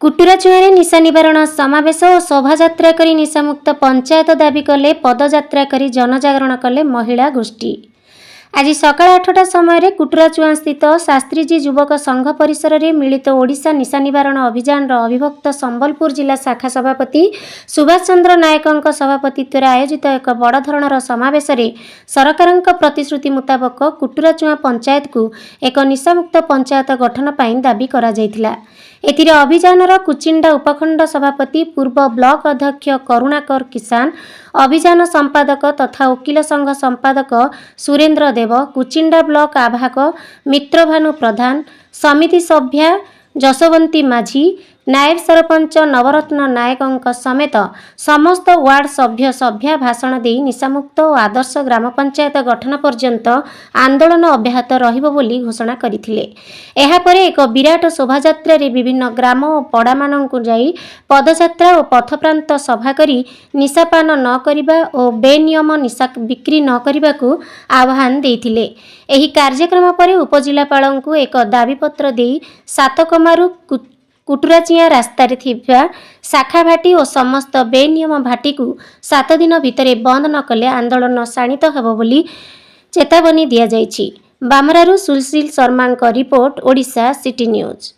कुटुराचुआरे निशा निवारण समावेश और शोभायात्रा करी निशामुक्त पंचायत दाबी कले पदयात्रा करी जनजागरण कले महिला गोष्ठी। आज सकाळ 8टा समय कुटुराचुआ स्थित शास्त्रीजी युवक संघ परिसर में मिलित ओडिशा निशा निवारण अभियान अविभक्त संबलपुर जिला शाखा सभापति सुभाष चंद्र नायकों सभापतित्व आयोजित एक बड़ धरणर समावेश सरकार प्रतिश्रुति मुताबक कुटुराचुआ पंचायत को एक निशामुक्त पंचायत गठन पर दाबी करा जायथिला। एथिरे अभियानर कुचिंडा उपखंड सभापति पूर्व ब्लॉक अध्यक्ष करुणाकर किसान, अभियान संपादक तथा वकील संघ संपादक सुरेंद्र देव, कुचिंडा ब्लॉक आवाहक मित्रभानु प्रधान, समिति सभ्या जसवंती माझी, नायब सरपंच नवरत्न नायकों समेत समस्त वार्ड सभ्य सभ्या भाषण दे निशामुक्त और आदर्श ग्राम पंचायत गठन पर्यंत आंदोलन अब्याहत रहिबो बोली घोषणा करथिले। एहा परे एक विराट शोभायात्रा रे विभिन्न ग्राम और पड़ा मानकु जाई पदयात्रा और पथप्रांत सभा करी निशापान न करिबा और बेनियम निशा बिक्री न करिबाकू आह्वान देथिले। एही कार्यक्रम परे उपजिलापालंकु एक दाबीपत्र देई सातकमारू कुटुराचिया रास्तार शाखा भाटी और समस्त बेनियम भाटी को 7 दिन भितर बंद न कले आंदोलन शाणित हेब बोली चेतावनी दिया जायछि। बामरारू Sushil Sharma report, Odisha city news.